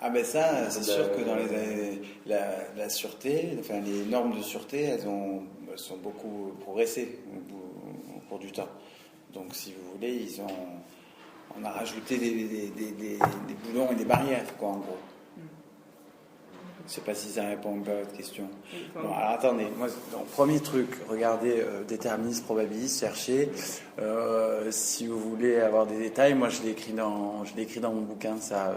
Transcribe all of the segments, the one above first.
Ah ben ça, c'est sûr que dans la sûreté, enfin les normes de sûreté, elles sont beaucoup progressé au cours du temps. Donc si vous voulez, on a rajouté des boulons et des barrières, quoi, en gros. Je ne sais pas si ça répond un peu à votre question. Bon, alors attendez, moi, donc, premier truc, regardez déterministe, probabiliste, cherchez. Si vous voulez avoir des détails, moi je l'ai écrit dans mon bouquin, ça.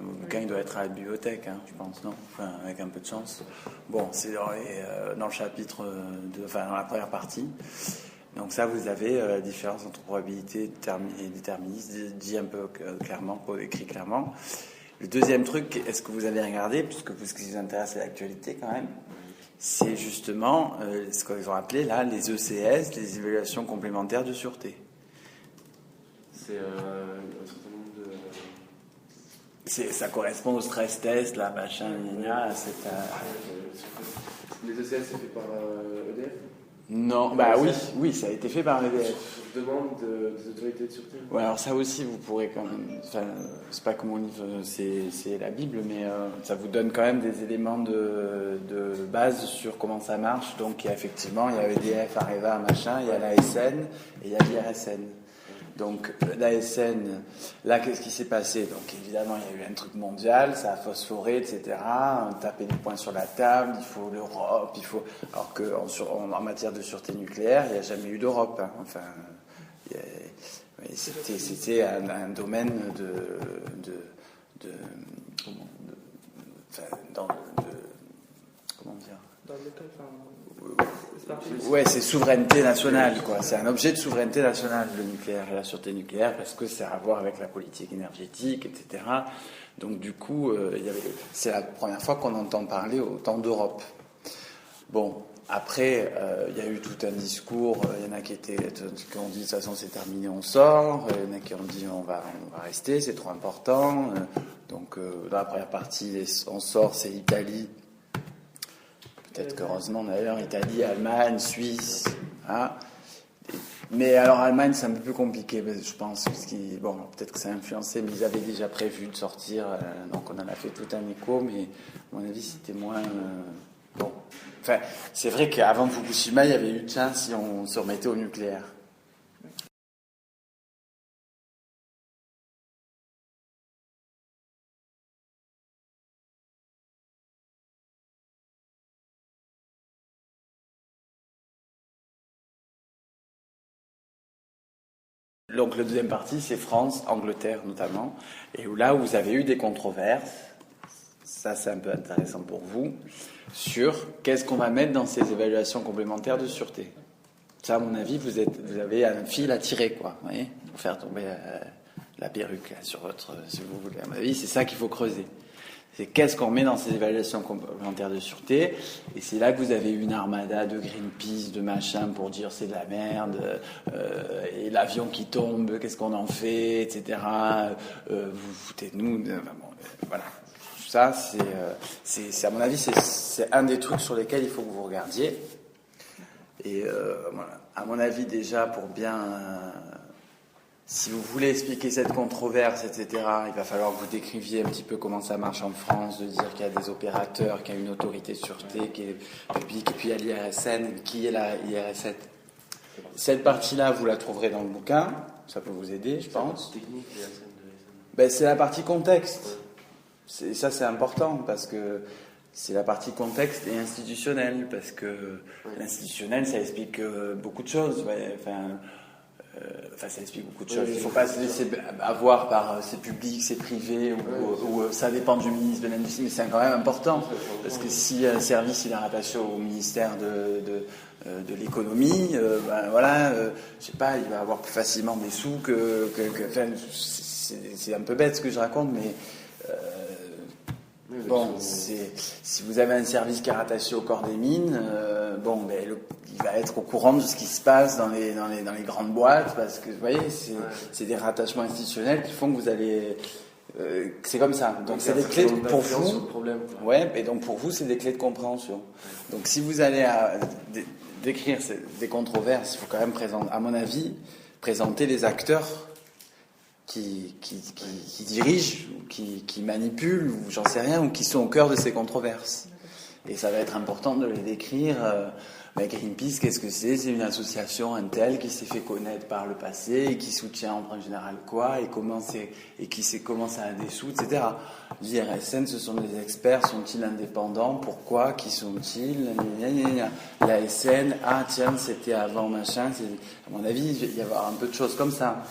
Mon bouquin il doit être à la bibliothèque, hein, je pense, non? Enfin, avec un peu de chance. Bon, c'est dans le chapitre, dans la première partie. Donc ça, vous avez la différence entre probabilité et déterministe, dit un peu clairement, écrit clairement. Le deuxième truc, est-ce que vous avez regardé, puisque ce qui vous intéresse, c'est l'actualité quand même, c'est justement ce qu'ils ont appelé là les ECS, les évaluations complémentaires de sûreté. C'est un certain nombre de... Ça correspond au stress test, là, machin, Les ECS, c'est fait par EDF? Non, oui, ça a été fait par l'EDF. Je demande des autorités de sûreté. Ouais, alors ça aussi, vous pourrez quand même. Enfin, c'est pas que mon livre, c'est la Bible, mais ça vous donne quand même des éléments de base sur comment ça marche. Donc, effectivement, il y a EDF, Areva, machin, il y a l'ASN et il y a l'IRSN. Donc, l'ASN, là, qu'est-ce qui s'est passé? Donc, évidemment, il y a eu un truc mondial, ça a phosphoré, etc. On tapait du poing sur la table, il faut l'Europe, il faut... Alors qu'en matière de sûreté nucléaire, il n'y a jamais eu d'Europe. Hein. Enfin, c'était un domaine comment dire? Dans le local, Ouais, c'est souveraineté nationale, quoi. C'est un objet de souveraineté nationale, le nucléaire et la sûreté nucléaire, parce que ça a à voir avec la politique énergétique, etc. Donc, du coup, c'est la première fois qu'on entend parler autant d'Europe. Bon, après, il y a eu tout un discours. Il y en a qui ont dit de toute façon c'est terminé, on sort. Il y en a qui ont dit on va rester, c'est trop important. Donc, dans la première partie, on sort, c'est l'Italie. Peut-être qu'heureusement d'ailleurs, Italie, Allemagne, Suisse. Hein. Mais alors Allemagne, c'est un peu plus compliqué, je pense, parce peut-être que ça a influencé, mais ils avaient déjà prévu de sortir, donc on en a fait tout un écho, mais à mon avis, c'était moins... bon. Enfin, c'est vrai qu'avant Fukushima, il y avait eu de chance si on se remettait au nucléaire. Donc, le deuxième parti, c'est France, Angleterre notamment, et où là, vous avez eu des controverses, ça c'est un peu intéressant pour vous, sur qu'est-ce qu'on va mettre dans ces évaluations complémentaires de sûreté. Ça, à mon avis, vous avez un fil à tirer, quoi, vous voyez, pour faire tomber la perruque là, sur si vous voulez. À mon avis, c'est ça qu'il faut creuser. C'est qu'est-ce qu'on met dans ces évaluations complémentaires de sûreté. Et c'est là que vous avez une armada de Greenpeace, de machin, pour dire c'est de la merde, et l'avion qui tombe, qu'est-ce qu'on en fait, etc. Vous foutez de nous. Voilà. Ça, c'est à mon avis, c'est un des trucs sur lesquels il faut que vous regardiez. Et voilà. À mon avis, déjà, pour bien... si vous voulez expliquer cette controverse, etc., il va falloir que vous décriviez un petit peu comment ça marche en France, de dire qu'il y a des opérateurs, qu'il y a une autorité de sûreté qui est publique, et puis il y a l'IRSN. Qui est la IRSN? Cette partie-là, vous la trouverez dans le bouquin. Ça peut vous aider, je pense. C'est la partie contexte. Ça, c'est important, parce que c'est la partie contexte et institutionnelle, parce que l'institutionnel, ça explique beaucoup de choses. Ça explique beaucoup de choses. Il ne faut pas se laisser avoir par c'est public, c'est privé, ou ça dépend du ministre de l'Industrie, mais c'est quand même important. Parce que si un service il est rattaché au ministère de l'économie, je sais pas, il va avoir plus facilement des sous c'est un peu bête ce que je raconte, mais si vous avez un service qui est rattaché au corps des mines, il va être au courant de ce qui se passe dans les grandes boîtes, parce que vous voyez, c'est des rattachements institutionnels qui font que vous allez... c'est comme ça. Donc c'est des clés pour vous. Ouais, et donc pour vous, c'est des clés de compréhension. Donc si vous allez décrire des controverses, il faut quand même à mon avis, présenter les acteurs qui dirigent, ou qui manipulent, ou j'en sais rien, ou qui sont au cœur de ces controverses. Et ça va être important de les décrire. Mais Greenpeace, qu'est-ce que c'est? C'est une association Intel qui s'est fait connaître par le passé et qui soutient en général quoi et comment ça a des sous, etc. L'IRSN, ce sont des experts. Sont-ils indépendants? Pourquoi? Qui sont-ils? La SN, ah tiens, c'était avant machin. À mon avis, il va y avoir un peu de choses comme ça.